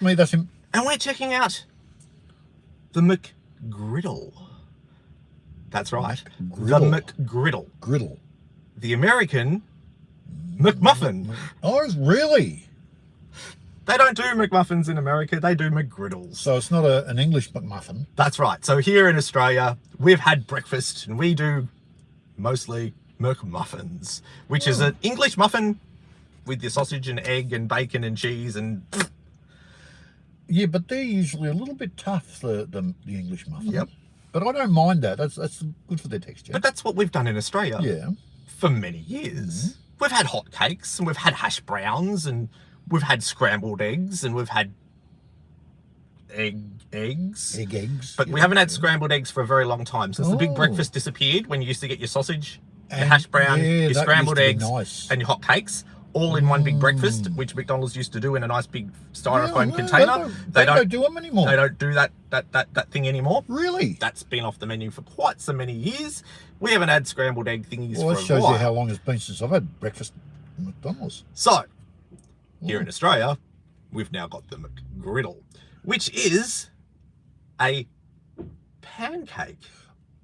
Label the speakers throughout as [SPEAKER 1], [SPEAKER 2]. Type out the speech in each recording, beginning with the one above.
[SPEAKER 1] Me, that's him.
[SPEAKER 2] And we're checking out the McGriddle. That's right.
[SPEAKER 1] McGriddle.
[SPEAKER 2] The McGriddle.
[SPEAKER 1] Griddle.
[SPEAKER 2] The American McMuffin.
[SPEAKER 1] Oh, really?
[SPEAKER 2] They don't do McMuffins in America. They do McGriddles.
[SPEAKER 1] So it's not an English McMuffin.
[SPEAKER 2] That's right. So here in Australia, we've had breakfast and we do mostly McMuffins, which is an English muffin with your sausage and egg and bacon and cheese and...
[SPEAKER 1] Yeah, but they're usually a little bit tough, the English muffin.
[SPEAKER 2] Yep.
[SPEAKER 1] But I don't mind that. That's good for their texture.
[SPEAKER 2] But that's what we've done in Australia.
[SPEAKER 1] Yeah.
[SPEAKER 2] For many years. We've had hot cakes and we've had hash browns and we've had scrambled eggs and we've had eggs.
[SPEAKER 1] Eggs.
[SPEAKER 2] But we haven't had scrambled eggs for a very long time. Since the big breakfast disappeared, when you used to get your sausage, your hash brown, your scrambled eggs, and your hot cakes, all in one big breakfast, which McDonald's used to do in a nice big styrofoam container.
[SPEAKER 1] They don't do them anymore.
[SPEAKER 2] They don't do that thing anymore.
[SPEAKER 1] Really?
[SPEAKER 2] That's been off the menu for quite so many years. We haven't had scrambled egg thingies for a while.
[SPEAKER 1] Well, that shows you how long it's been since I've had breakfast at McDonald's.
[SPEAKER 2] So, here in Australia, we've now got the McGriddle, which is a pancake.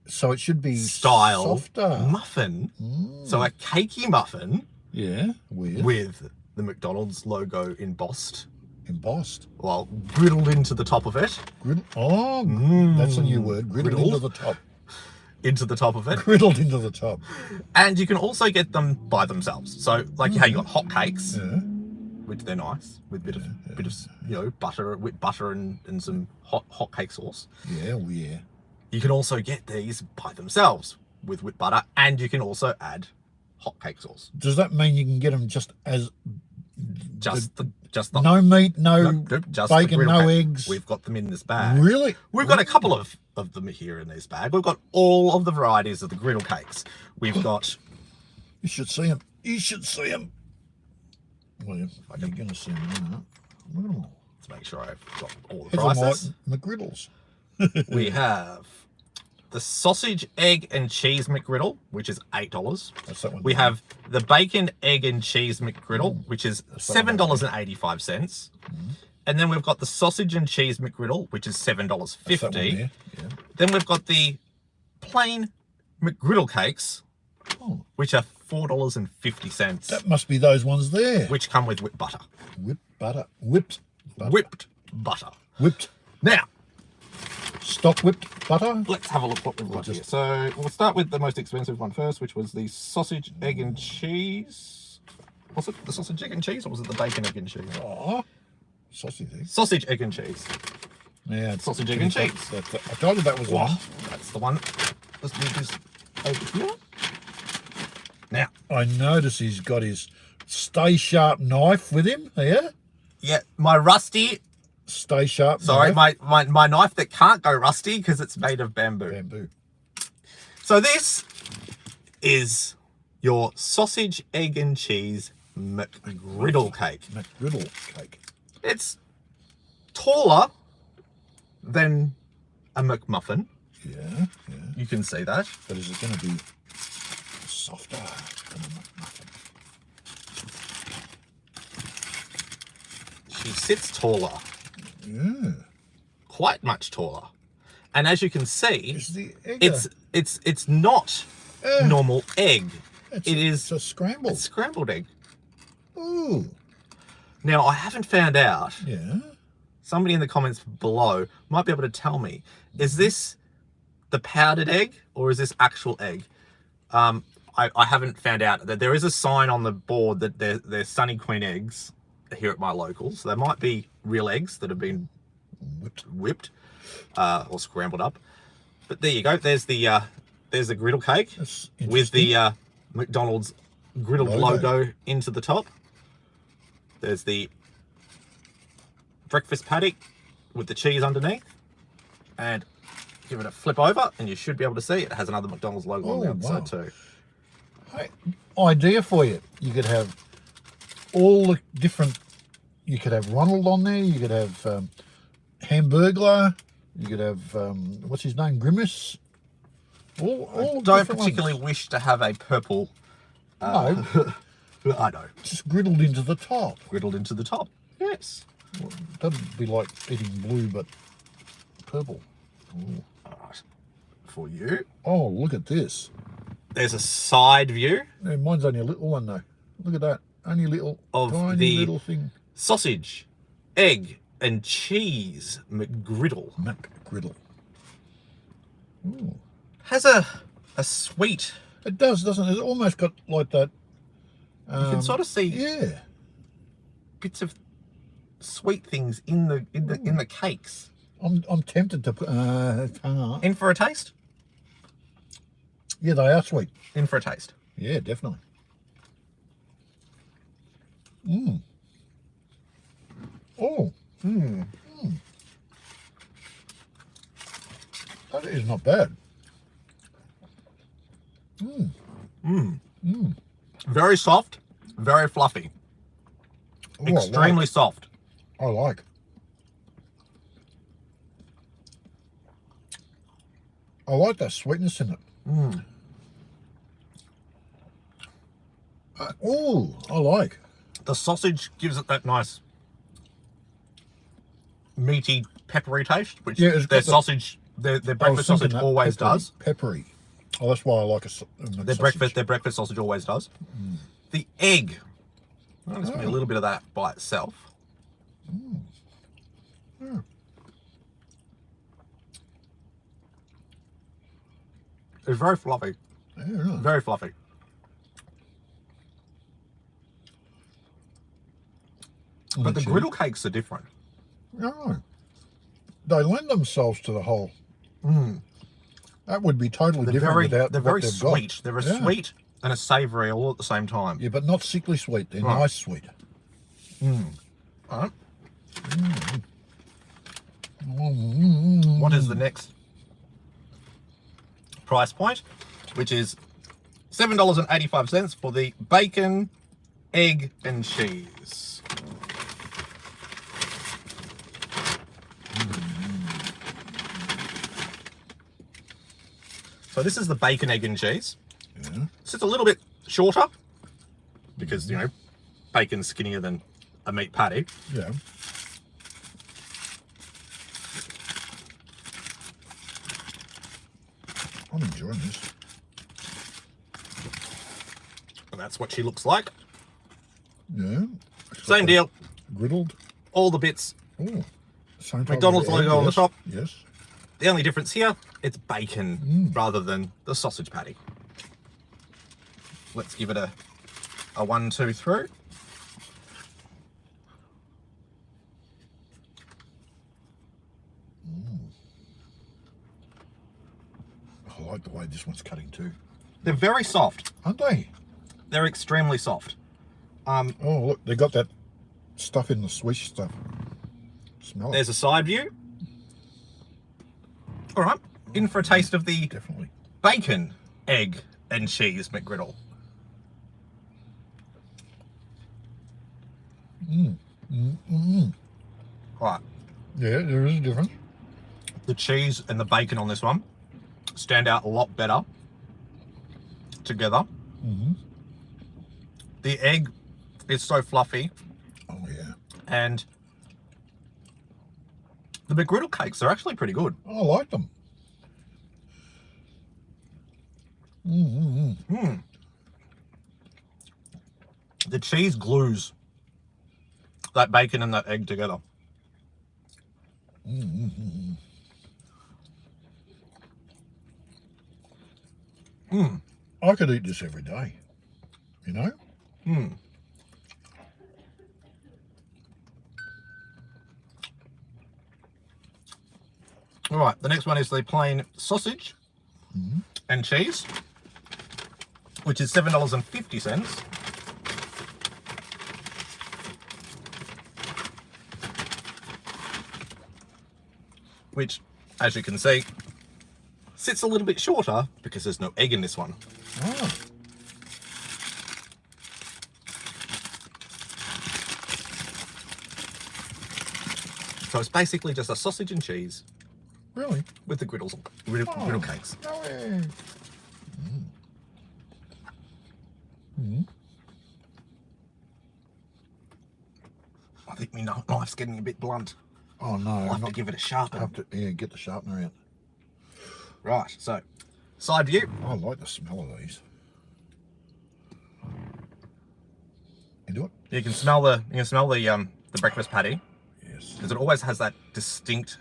[SPEAKER 1] So it should be
[SPEAKER 2] style
[SPEAKER 1] softer
[SPEAKER 2] muffin. So a cakey muffin.
[SPEAKER 1] Yeah,
[SPEAKER 2] with the McDonald's logo embossed.
[SPEAKER 1] Embossed?
[SPEAKER 2] Well, griddled into the top of it.
[SPEAKER 1] That's a new word. Griddled into the top.
[SPEAKER 2] Into the top of it.
[SPEAKER 1] Griddled into the top.
[SPEAKER 2] And you can also get them by themselves. So, like how you got hot cakes, which they're nice, with a bit of butter, whipped butter and some hot cake sauce.
[SPEAKER 1] Yeah, yeah.
[SPEAKER 2] You can also get these by themselves with whipped butter, and you can also add hot cake sauce.
[SPEAKER 1] Does that mean you can get them just
[SPEAKER 2] the
[SPEAKER 1] no meat, no
[SPEAKER 2] just
[SPEAKER 1] bacon, no eggs?
[SPEAKER 2] We've got them in this bag.
[SPEAKER 1] Really?
[SPEAKER 2] We've got a couple of them here in this bag. We've got all of the varieties of the griddle cakes. We've got...
[SPEAKER 1] You should see them. You should see them. Well, you're going to see them in a minute.
[SPEAKER 2] Let's make sure I've got all the prices.
[SPEAKER 1] McGriddles.
[SPEAKER 2] We have the sausage, egg and cheese McGriddle, which is $8.
[SPEAKER 1] That's that one.
[SPEAKER 2] We have the bacon, egg and cheese McGriddle, which is $7.85. And then we've got the sausage and cheese McGriddle, which is $7.50.
[SPEAKER 1] Yeah.
[SPEAKER 2] Then we've got the plain McGriddle cakes, which are $4.50.
[SPEAKER 1] That must be those ones there.
[SPEAKER 2] Which come with whipped butter.
[SPEAKER 1] Whipped butter. Whipped butter.
[SPEAKER 2] Whipped butter.
[SPEAKER 1] Whipped.
[SPEAKER 2] Now,
[SPEAKER 1] stock whipped butter?
[SPEAKER 2] let's have a look what we've got here. So we'll start with the most expensive one first, which was the sausage, egg and cheese. Was it the sausage, egg and cheese, or was it the bacon, egg and cheese?
[SPEAKER 1] Oh, sausage egg.
[SPEAKER 2] Sausage, egg and cheese.
[SPEAKER 1] Yeah,
[SPEAKER 2] sausage, egg and cheese.
[SPEAKER 1] I told you that was one.
[SPEAKER 2] That's the one. Let's move this over here. Now,
[SPEAKER 1] I notice he's got his Stay Sharp knife with him. Yeah.
[SPEAKER 2] Yeah, my rusty.
[SPEAKER 1] Stay Sharp.
[SPEAKER 2] Sorry,
[SPEAKER 1] knife.
[SPEAKER 2] my knife that can't go rusty because it's made of bamboo.
[SPEAKER 1] Bamboo.
[SPEAKER 2] So this is your sausage, egg and cheese McGriddle cake.
[SPEAKER 1] McGriddle cake.
[SPEAKER 2] It's taller than a McMuffin.
[SPEAKER 1] Yeah.
[SPEAKER 2] You can see that.
[SPEAKER 1] But is it going to be softer than a McMuffin?
[SPEAKER 2] She sits taller.
[SPEAKER 1] Yeah.
[SPEAKER 2] Quite much taller. And as you can see,
[SPEAKER 1] Is the egg
[SPEAKER 2] it's not normal egg.
[SPEAKER 1] It's a scrambled.
[SPEAKER 2] It's scrambled egg.
[SPEAKER 1] Ooh.
[SPEAKER 2] Now, I haven't found out.
[SPEAKER 1] Yeah.
[SPEAKER 2] Somebody in the comments below might be able to tell me, is this the powdered egg or is this actual egg? I haven't found out. That there is a sign on the board that they're Sunny Queen eggs here at my local. So they might be real eggs that have been whipped or scrambled up. But there you go. There's the griddle cake with the McDonald's griddle logo into the top. There's the breakfast patty with the cheese underneath, and give it a flip over and you should be able to see it has another McDonald's logo on the outside too.
[SPEAKER 1] Hey, idea for you. You could have all the different, you could have Ronald on there, you could have Hamburglar, you could have what's his name, Grimace. All
[SPEAKER 2] don't particularly wish to have a purple
[SPEAKER 1] no.
[SPEAKER 2] I know.
[SPEAKER 1] Just griddled into the top.
[SPEAKER 2] Griddled into the top. Yes.
[SPEAKER 1] Well, that'd be like eating blue, but purple. Ooh.
[SPEAKER 2] Alright, for you.
[SPEAKER 1] Oh, look at this.
[SPEAKER 2] There's a side view
[SPEAKER 1] Yeah, mine's only a little one though. Look at that. Only a little,
[SPEAKER 2] of
[SPEAKER 1] tiny
[SPEAKER 2] the
[SPEAKER 1] little thing.
[SPEAKER 2] sausage, egg, and cheese McGriddle.
[SPEAKER 1] McGriddle. Ooh.
[SPEAKER 2] Has a sweet.
[SPEAKER 1] It does, doesn't it? It's almost got like that.
[SPEAKER 2] You can sort of see
[SPEAKER 1] Yeah.
[SPEAKER 2] bits of sweet things in the cakes.
[SPEAKER 1] I'm tempted to put.
[SPEAKER 2] In for a taste?
[SPEAKER 1] Yeah, they are sweet.
[SPEAKER 2] In for a taste.
[SPEAKER 1] Yeah, definitely. Mmm. Oh.
[SPEAKER 2] Mm.
[SPEAKER 1] That is not bad. Mmm.
[SPEAKER 2] Mm.
[SPEAKER 1] Mmm.
[SPEAKER 2] Very soft, very fluffy.
[SPEAKER 1] Oh,
[SPEAKER 2] Extremely soft.
[SPEAKER 1] I like. I like that sweetness in it.
[SPEAKER 2] Mm.
[SPEAKER 1] Oh, I like.
[SPEAKER 2] The sausage gives it that nice meaty, peppery taste, which
[SPEAKER 1] Yeah, it's got
[SPEAKER 2] their
[SPEAKER 1] the-
[SPEAKER 2] sausage, their breakfast sausage always does.
[SPEAKER 1] Peppery. Oh, that's why I like a
[SPEAKER 2] Their breakfast sausage always does.
[SPEAKER 1] Mm.
[SPEAKER 2] The egg, well, there's a little bit of that by itself.
[SPEAKER 1] Mm. Yeah.
[SPEAKER 2] It's very fluffy,
[SPEAKER 1] Yeah, right.
[SPEAKER 2] very fluffy. But the griddle cakes are different.
[SPEAKER 1] No. They lend themselves to the whole.
[SPEAKER 2] Mm.
[SPEAKER 1] That would be totally
[SPEAKER 2] They're
[SPEAKER 1] different
[SPEAKER 2] very,
[SPEAKER 1] without
[SPEAKER 2] they're
[SPEAKER 1] what
[SPEAKER 2] very
[SPEAKER 1] they've
[SPEAKER 2] sweet.
[SPEAKER 1] got.
[SPEAKER 2] They're a
[SPEAKER 1] Yeah.
[SPEAKER 2] sweet and a savoury all at the same time.
[SPEAKER 1] Yeah, but not sickly sweet. They're
[SPEAKER 2] Right.
[SPEAKER 1] nice sweet.
[SPEAKER 2] Mm. All right.
[SPEAKER 1] Mm.
[SPEAKER 2] What is the next price point? Which is $7.85 for the bacon, egg, and cheese. So this is the bacon, egg, and cheese.
[SPEAKER 1] Yeah.
[SPEAKER 2] So it's a little bit shorter because, you know, bacon's skinnier than a meat patty.
[SPEAKER 1] Yeah. I'm enjoying this.
[SPEAKER 2] And that's what she looks like.
[SPEAKER 1] Yeah.
[SPEAKER 2] Same deal.
[SPEAKER 1] Griddled.
[SPEAKER 2] All the bits.
[SPEAKER 1] Oh. Same type
[SPEAKER 2] McDonald's
[SPEAKER 1] of egg,
[SPEAKER 2] logo on the
[SPEAKER 1] yes,
[SPEAKER 2] top.
[SPEAKER 1] Yes.
[SPEAKER 2] The only difference here, it's bacon rather than the sausage patty. Let's give it a 1, 2 through.
[SPEAKER 1] I like the way this one's cutting too.
[SPEAKER 2] They're very soft.
[SPEAKER 1] Aren't they?
[SPEAKER 2] They're extremely soft.
[SPEAKER 1] Oh, look, they got that stuff in the swish stuff. Smell it.
[SPEAKER 2] There's a side view. All right, in for a taste of the
[SPEAKER 1] Definitely.
[SPEAKER 2] bacon, egg, and cheese McGriddle. Right,
[SPEAKER 1] Yeah, there is a difference.
[SPEAKER 2] the cheese and the bacon on this one stand out a lot better together. The egg is so fluffy,
[SPEAKER 1] Oh, yeah.
[SPEAKER 2] and the McGriddle cakes are actually pretty good.
[SPEAKER 1] I like them.
[SPEAKER 2] The cheese glues that bacon and that egg together.
[SPEAKER 1] I could eat this every day. You know?
[SPEAKER 2] All right, the next one is the plain sausage and cheese, which is $7.50. Which, as you can see, sits a little bit shorter because there's no egg in this one.
[SPEAKER 1] Oh.
[SPEAKER 2] So it's basically just a sausage and cheese
[SPEAKER 1] Really?
[SPEAKER 2] with the griddle cakes.
[SPEAKER 1] No way.
[SPEAKER 2] I think My knife's getting a bit blunt.
[SPEAKER 1] Oh no!
[SPEAKER 2] I'll have to give it a sharpen.
[SPEAKER 1] Have to, yeah, get the sharpener out.
[SPEAKER 2] Right. So, side view.
[SPEAKER 1] I like the smell of these. You do it?
[SPEAKER 2] You can smell the the breakfast patty
[SPEAKER 1] Yes.
[SPEAKER 2] because it always has that distinct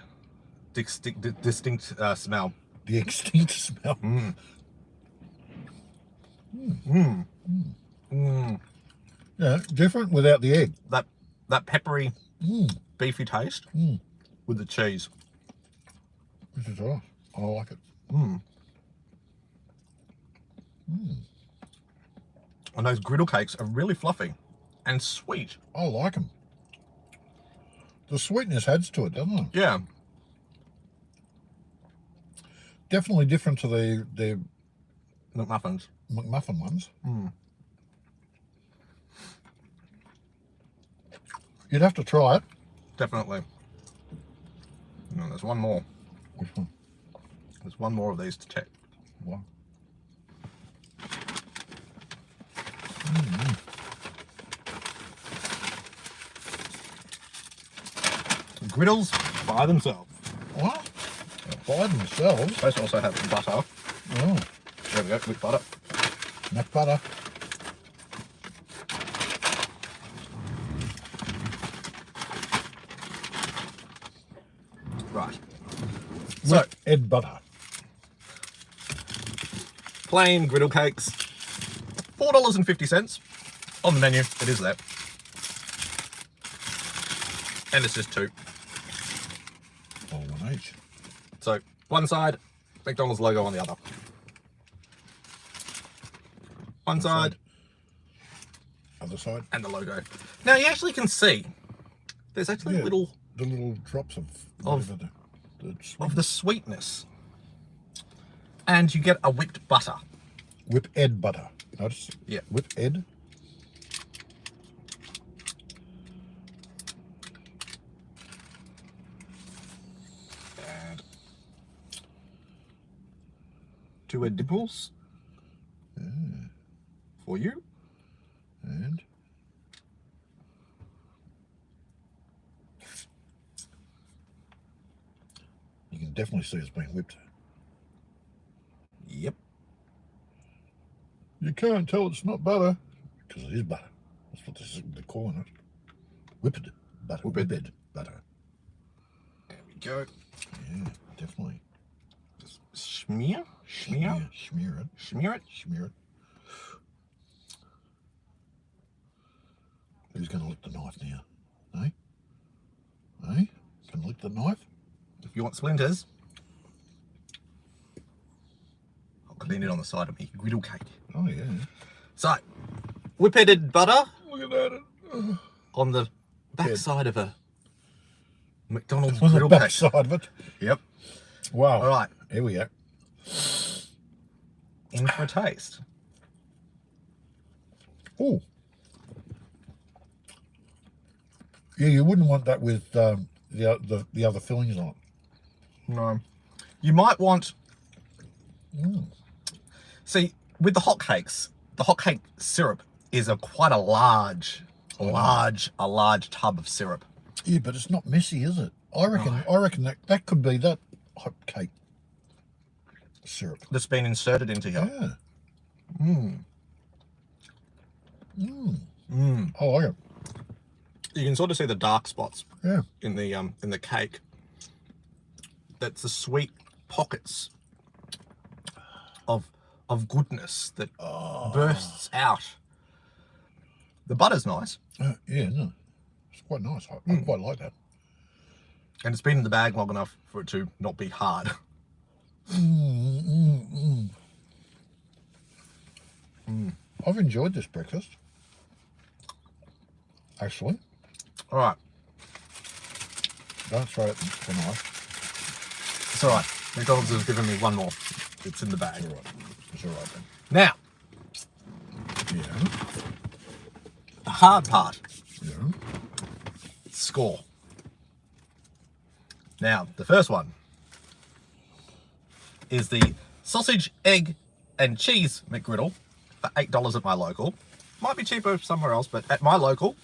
[SPEAKER 2] smell.
[SPEAKER 1] The extinct smell. Yeah, different without the egg.
[SPEAKER 2] That peppery, beefy taste with the cheese.
[SPEAKER 1] This is nice. I like it.
[SPEAKER 2] And those griddle cakes are really fluffy and sweet.
[SPEAKER 1] I like them. The sweetness adds to it, doesn't it?
[SPEAKER 2] Yeah.
[SPEAKER 1] Definitely different to the
[SPEAKER 2] McMuffins.
[SPEAKER 1] McMuffin ones. You'd have to try it.
[SPEAKER 2] Definitely. No, there's one more.
[SPEAKER 1] Which one?
[SPEAKER 2] There's one more of these to check.
[SPEAKER 1] What?
[SPEAKER 2] Griddles by themselves.
[SPEAKER 1] What? By themselves?
[SPEAKER 2] Supposed to also have butter.
[SPEAKER 1] Oh,
[SPEAKER 2] There we go, with butter.
[SPEAKER 1] nut butter.
[SPEAKER 2] Right. So,
[SPEAKER 1] With Ed butter.
[SPEAKER 2] plain griddle cakes, $4.50 on the menu. It is there. And it's just two.
[SPEAKER 1] Oh, one each.
[SPEAKER 2] So, one side, McDonald's logo on the other. One side,
[SPEAKER 1] Other side.
[SPEAKER 2] and the logo. Now, you actually can see there's actually
[SPEAKER 1] Yeah.
[SPEAKER 2] little
[SPEAKER 1] The little drops of whatever the sweet.
[SPEAKER 2] of the sweetness. And you get a whipped butter.
[SPEAKER 1] Whip Ed butter. Notice?
[SPEAKER 2] Yeah.
[SPEAKER 1] Whip Ed.
[SPEAKER 2] And two red dipples for you.
[SPEAKER 1] And you can definitely see it's been whipped.
[SPEAKER 2] Yep.
[SPEAKER 1] You can't tell it's not butter because it is butter. That's what they're calling it. Whipped butter.
[SPEAKER 2] Whipped.
[SPEAKER 1] Whipped butter.
[SPEAKER 2] There we go.
[SPEAKER 1] Yeah, definitely.
[SPEAKER 2] Just smear.
[SPEAKER 1] Smear it.
[SPEAKER 2] Smear it.
[SPEAKER 1] Smear it. Who's going to lick the knife now? Eh? Eh? Going to lick the knife?
[SPEAKER 2] If you want splinters, I'll clean it on the side of me griddle cake.
[SPEAKER 1] Oh, yeah.
[SPEAKER 2] So, whipped butter
[SPEAKER 1] Look at that.
[SPEAKER 2] on the back side of a McDonald's
[SPEAKER 1] On the
[SPEAKER 2] griddle
[SPEAKER 1] back
[SPEAKER 2] cake.
[SPEAKER 1] side of it.
[SPEAKER 2] Yep.
[SPEAKER 1] Wow.
[SPEAKER 2] All right.
[SPEAKER 1] Here we go.
[SPEAKER 2] In for a taste.
[SPEAKER 1] Oh. Yeah, you wouldn't want that with the other fillings on it.
[SPEAKER 2] No. You might want... See, with the hot cakes, the hot cake syrup is quite a large tub of syrup.
[SPEAKER 1] Yeah, but it's not messy, is it? I reckon that could be that hot cake syrup.
[SPEAKER 2] That's been inserted into here.
[SPEAKER 1] Yeah. I like it.
[SPEAKER 2] You can sort of see the dark spots
[SPEAKER 1] Yeah.
[SPEAKER 2] in the cake. That's the sweet pockets of goodness that bursts out. The butter's nice,
[SPEAKER 1] Yeah, no. It's quite nice. I quite like that.
[SPEAKER 2] and it's been in the bag long enough for it to not be hard.
[SPEAKER 1] I've enjoyed this breakfast. Actually.
[SPEAKER 2] All right,
[SPEAKER 1] Don't throw it the knife.
[SPEAKER 2] it's all right. McDonald's has given me one more. It's in the bag.
[SPEAKER 1] It's all right. It's all right then.
[SPEAKER 2] Now,
[SPEAKER 1] Yeah.
[SPEAKER 2] the hard part.
[SPEAKER 1] Yeah.
[SPEAKER 2] Score. Now, the first one is the sausage, egg, and cheese McGriddle for $8 at my local. Might be cheaper somewhere else, but at my local,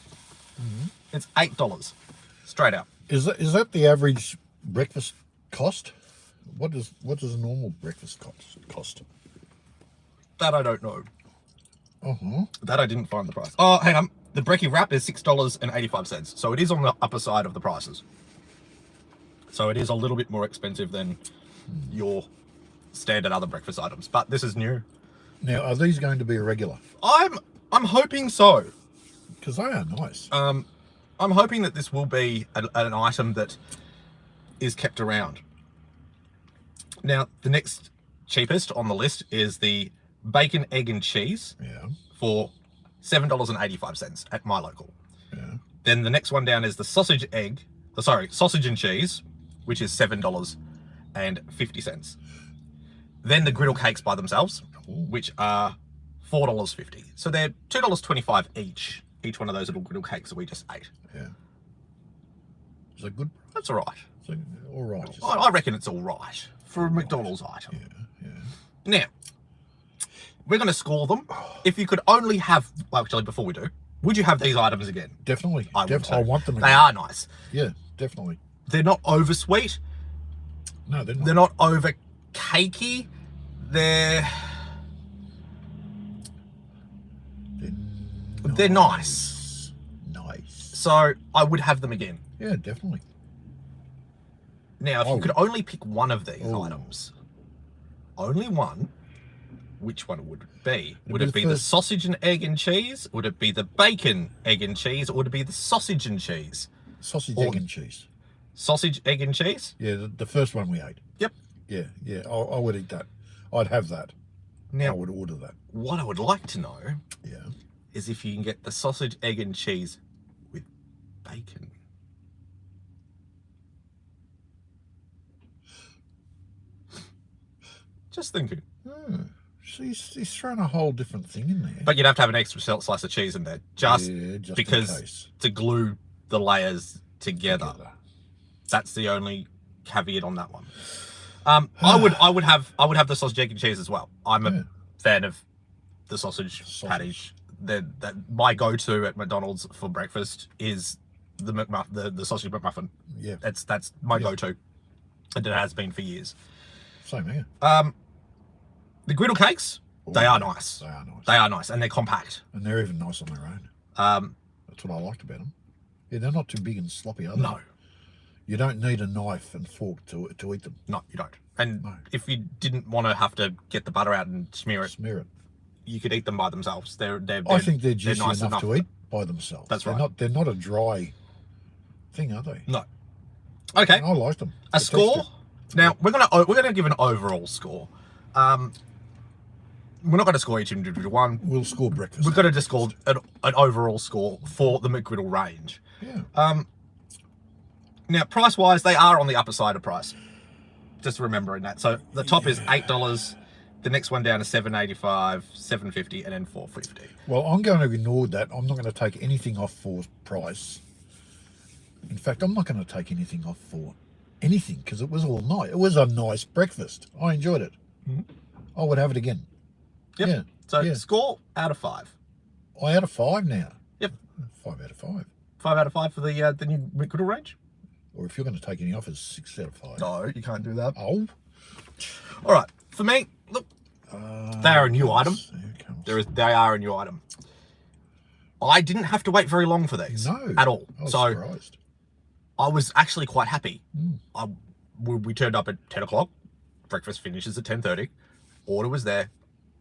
[SPEAKER 2] It's $8 straight out.
[SPEAKER 1] Is that the average breakfast cost? What does a normal breakfast cost?
[SPEAKER 2] That I don't know.
[SPEAKER 1] Uh-huh.
[SPEAKER 2] That I didn't find the price. Oh, hang on. The brekkie wrap is $6.85. So it is on the upper side of the prices. So it is a little bit more expensive than your standard other breakfast items. But this is new.
[SPEAKER 1] Now, are these going to be a regular?
[SPEAKER 2] I'm hoping so.
[SPEAKER 1] Because they are nice.
[SPEAKER 2] I'm hoping that this will be an item that is kept around. Now, the next cheapest on the list is the bacon, egg, and cheese for $7.85 at my local.
[SPEAKER 1] Yeah.
[SPEAKER 2] Then the next one down is the sausage and cheese, which is $7.50. Then the griddle cakes by themselves, which are $4.50. So they're $2.25 each one of those little griddle cakes that we just ate.
[SPEAKER 1] Yeah. Is that good?
[SPEAKER 2] That's all right.
[SPEAKER 1] So, all right.
[SPEAKER 2] I reckon it's all right for a McDonald's item.
[SPEAKER 1] Yeah.
[SPEAKER 2] Now, we're going to score them. If you could only have, well, actually, before we do, would you have these items again?
[SPEAKER 1] Definitely.
[SPEAKER 2] I would too.
[SPEAKER 1] I want them again.
[SPEAKER 2] They are nice.
[SPEAKER 1] Yeah, definitely.
[SPEAKER 2] They're not over sweet.
[SPEAKER 1] No, they're not.
[SPEAKER 2] They're not over cakey. They're nice.
[SPEAKER 1] Nice.
[SPEAKER 2] So I would have them again.
[SPEAKER 1] Yeah, definitely.
[SPEAKER 2] Now, if you could only pick one of these items, only one, which one would it be? Would it be the sausage and egg and cheese? Would it be the bacon, egg and cheese? Or would it be the sausage and cheese?
[SPEAKER 1] Sausage, egg and cheese.
[SPEAKER 2] Sausage, egg and cheese?
[SPEAKER 1] Yeah, the first one we ate.
[SPEAKER 2] Yep.
[SPEAKER 1] Yeah. I would eat that. I'd have that.
[SPEAKER 2] Now,
[SPEAKER 1] I would order that.
[SPEAKER 2] What I would like to know is if you can get the sausage, egg and cheese with bacon. Just thinking.
[SPEAKER 1] He's thrown a whole different thing in there.
[SPEAKER 2] But you'd have to have an extra slice of cheese in there, just
[SPEAKER 1] because
[SPEAKER 2] to glue the layers together. That's the only caveat on that one. I would have the sausage, egg and cheese as well. I'm a fan of the sausage patties. My go-to at McDonald's for breakfast is the sausage McMuffin.
[SPEAKER 1] Yeah,
[SPEAKER 2] that's my go-to, and it has been for years.
[SPEAKER 1] Same here.
[SPEAKER 2] The griddle cakes, they are nice.
[SPEAKER 1] They are nice.
[SPEAKER 2] They are nice, and they're compact.
[SPEAKER 1] And they're even nice on their own. That's what I liked about them. Yeah, they're not too big and sloppy, are they?
[SPEAKER 2] No.
[SPEAKER 1] You don't need a knife and fork to eat them.
[SPEAKER 2] No, you don't. And if you didn't want to have to get the butter out and smear it, you could eat them by themselves. I
[SPEAKER 1] think they're juicy enough to eat by themselves.
[SPEAKER 2] That's right.
[SPEAKER 1] They're not a dry thing, are they?
[SPEAKER 2] No. Okay.
[SPEAKER 1] And I liked them.
[SPEAKER 2] A score. Now we're gonna give an overall score. We're not going to score each individual one.
[SPEAKER 1] We'll score breakfast.
[SPEAKER 2] We're going to just score an overall score for the McGriddle range.
[SPEAKER 1] Yeah.
[SPEAKER 2] Now, price-wise, they are on the upper side of price. Just remembering that. So the top is $8. The next one down is $7.85, $7.50, and then $4.50.
[SPEAKER 1] Well, I'm going to ignore that. I'm not going to take anything off for price. In fact, I'm not going to take anything off for anything because it was all nice. It was a nice breakfast. I enjoyed it. I would have it again.
[SPEAKER 2] Yep.
[SPEAKER 1] Yeah.
[SPEAKER 2] So score out of 5.
[SPEAKER 1] Out of 5 now.
[SPEAKER 2] Yep.
[SPEAKER 1] 5 out of 5.
[SPEAKER 2] 5 out of 5 for the new McGriddle range.
[SPEAKER 1] Or if you're going to take any off, it's 6 out of 5.
[SPEAKER 2] No, you can't do that.
[SPEAKER 1] Oh.
[SPEAKER 2] All right. For me, look, they are a new item. They are a new item. I didn't have to wait very long for these.
[SPEAKER 1] No.
[SPEAKER 2] At all.
[SPEAKER 1] I was surprised.
[SPEAKER 2] I was actually quite happy. We turned up at 10 o'clock. Breakfast finishes at 10:30. Order was there.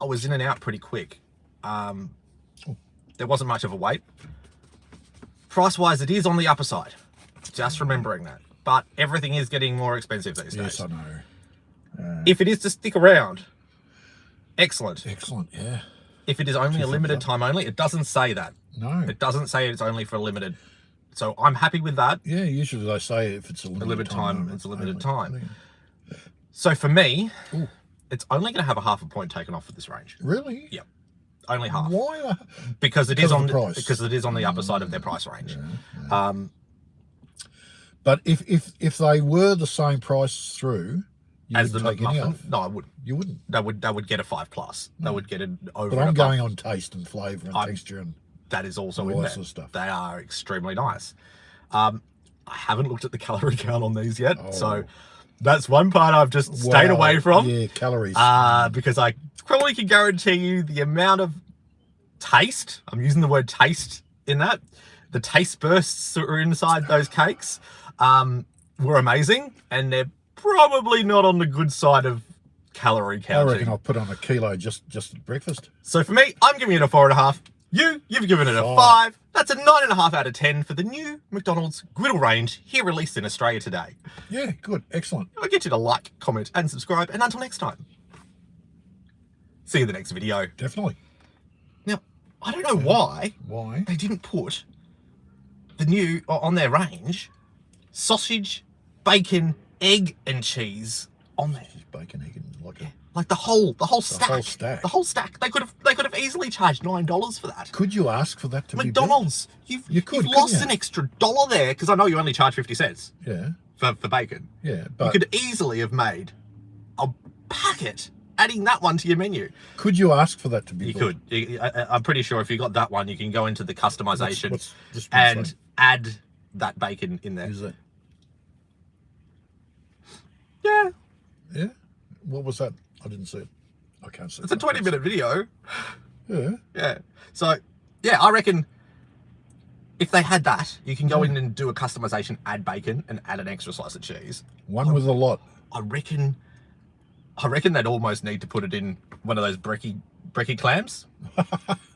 [SPEAKER 2] I was in and out pretty quick. There wasn't much of a wait. Price-wise, it is on the upper side. Just remembering that. But everything is getting more expensive these days.
[SPEAKER 1] Yes, I know.
[SPEAKER 2] If it is to stick around, excellent.
[SPEAKER 1] Excellent, yeah.
[SPEAKER 2] If it is only a limited time only, it doesn't say that.
[SPEAKER 1] No.
[SPEAKER 2] It doesn't say it's only for a limited. So I'm happy with that.
[SPEAKER 1] Yeah, usually they say if it's a limited time.
[SPEAKER 2] It's a limited time. So for me, it's only going to have a half a point taken off for this range.
[SPEAKER 1] Really?
[SPEAKER 2] Yep. Only half.
[SPEAKER 1] Why?
[SPEAKER 2] Because it is on the upper side of their price range.
[SPEAKER 1] Yeah. But if they were the same price through,
[SPEAKER 2] as the
[SPEAKER 1] take any
[SPEAKER 2] McMuffin,
[SPEAKER 1] off?
[SPEAKER 2] no, I wouldn't.
[SPEAKER 1] You wouldn't.
[SPEAKER 2] They would get a 5+. They would get an over.
[SPEAKER 1] But I'm going on taste and flavour and texture and.
[SPEAKER 2] that is also
[SPEAKER 1] All
[SPEAKER 2] in
[SPEAKER 1] that
[SPEAKER 2] there.
[SPEAKER 1] sort of stuff.
[SPEAKER 2] They are extremely nice. I haven't looked at the calorie count on these yet, so that's one part I've just stayed away from.
[SPEAKER 1] Yeah, calories.
[SPEAKER 2] Because I probably can guarantee you the amount of taste, I'm using the word taste in that, the taste bursts that were inside those cakes were amazing, and they're probably not on the good side of calorie
[SPEAKER 1] I
[SPEAKER 2] counting.
[SPEAKER 1] reckon I'll put on a kilo just at breakfast.
[SPEAKER 2] So for me, I'm giving it a 4.5. You've given it a 5. That's a 9.5 out of 10 for the new McDonald's Griddle range here released in Australia today.
[SPEAKER 1] Yeah, good. Excellent.
[SPEAKER 2] I'll get you to like, comment, and subscribe. And until next time, see you in the next video.
[SPEAKER 1] Definitely.
[SPEAKER 2] Now, I don't know why
[SPEAKER 1] Why?
[SPEAKER 2] they didn't put the new, on their range, sausage, bacon, egg, and cheese on there.
[SPEAKER 1] Bacon, egg, and like a...
[SPEAKER 2] Like the whole stack.
[SPEAKER 1] whole stack.
[SPEAKER 2] The whole stack. They could have easily charged $9 for that.
[SPEAKER 1] Could you ask for that to
[SPEAKER 2] McDonald's,
[SPEAKER 1] You
[SPEAKER 2] you've
[SPEAKER 1] could,
[SPEAKER 2] lost
[SPEAKER 1] couldn't you?
[SPEAKER 2] an extra $1 there, because I know you only charge 50 cents
[SPEAKER 1] be big?
[SPEAKER 2] for bacon.
[SPEAKER 1] Yeah, yeah.
[SPEAKER 2] You
[SPEAKER 1] But
[SPEAKER 2] could easily have made a packet adding that one to your menu.
[SPEAKER 1] could you ask for that to be
[SPEAKER 2] You
[SPEAKER 1] bought?
[SPEAKER 2] could. I'm pretty sure if you got that one, you can go into the customization
[SPEAKER 1] What's this one
[SPEAKER 2] and
[SPEAKER 1] say?
[SPEAKER 2] add that bacon in there.
[SPEAKER 1] Is it?
[SPEAKER 2] Yeah,
[SPEAKER 1] Yeah? What was that? I didn't see it. I can't see
[SPEAKER 2] it's a 20-minute video.
[SPEAKER 1] Yeah.
[SPEAKER 2] Yeah. So, yeah, I reckon if they had that, you can go in and do a customization, add bacon, and add an extra slice of cheese.
[SPEAKER 1] One with a lot.
[SPEAKER 2] I reckon they'd almost need to put it in one of those brekkie clams.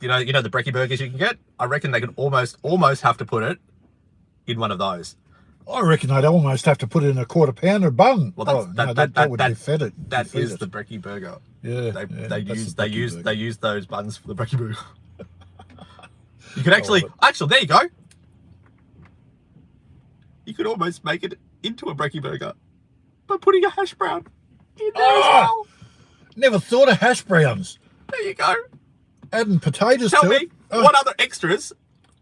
[SPEAKER 2] you know the brekkie burgers you can get. I reckon they could almost have to put it in one of those.
[SPEAKER 1] I reckon I'd almost have to put it in a quarter pounder bun.
[SPEAKER 2] Well,
[SPEAKER 1] that would defeat it.
[SPEAKER 2] That
[SPEAKER 1] defeat
[SPEAKER 2] is
[SPEAKER 1] it.
[SPEAKER 2] the brekkie burger.
[SPEAKER 1] Yeah.
[SPEAKER 2] They
[SPEAKER 1] that's the
[SPEAKER 2] use
[SPEAKER 1] brekkie burger.
[SPEAKER 2] those buns for the brekkie burger. You could actually there you go. You could almost make it into a brekkie burger by putting a hash brown in there as well.
[SPEAKER 1] Never thought of hash browns.
[SPEAKER 2] There you go.
[SPEAKER 1] Adding potatoes
[SPEAKER 2] Tell
[SPEAKER 1] to
[SPEAKER 2] me
[SPEAKER 1] it. Oh.
[SPEAKER 2] what other extras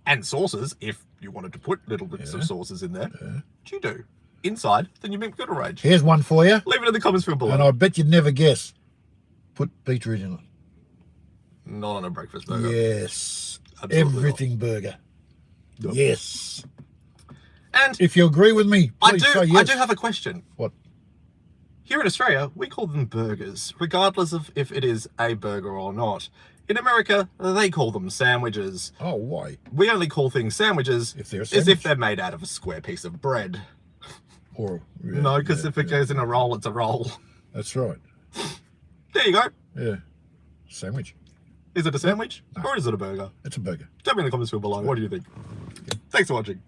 [SPEAKER 2] and sauces, if you wanted to put little bits of sauces in there, do you do inside the new McGriddle range?
[SPEAKER 1] Here's one for you.
[SPEAKER 2] Leave it in the comments below.
[SPEAKER 1] And I bet you'd never guess. Put beetroot in it.
[SPEAKER 2] Not on a breakfast burger.
[SPEAKER 1] Yes.
[SPEAKER 2] Absolutely
[SPEAKER 1] Everything burger.
[SPEAKER 2] Nope.
[SPEAKER 1] Yes.
[SPEAKER 2] And
[SPEAKER 1] If you agree with me, please say yes.
[SPEAKER 2] I do have a question.
[SPEAKER 1] What?
[SPEAKER 2] Here in Australia, we call them burgers, regardless of if it is a burger or not. In America, they call them sandwiches.
[SPEAKER 1] Oh, why?
[SPEAKER 2] We only call things sandwiches
[SPEAKER 1] If they're a
[SPEAKER 2] as
[SPEAKER 1] sandwich.
[SPEAKER 2] if they're made out of a square piece of bread.
[SPEAKER 1] Or
[SPEAKER 2] No, because if it goes in a roll, it's a roll.
[SPEAKER 1] That's right.
[SPEAKER 2] There you go.
[SPEAKER 1] Yeah. Sandwich.
[SPEAKER 2] Is it a sandwich or is it a burger?
[SPEAKER 1] It's a burger.
[SPEAKER 2] Tell me in the comments below. What do you think? Thanks for watching.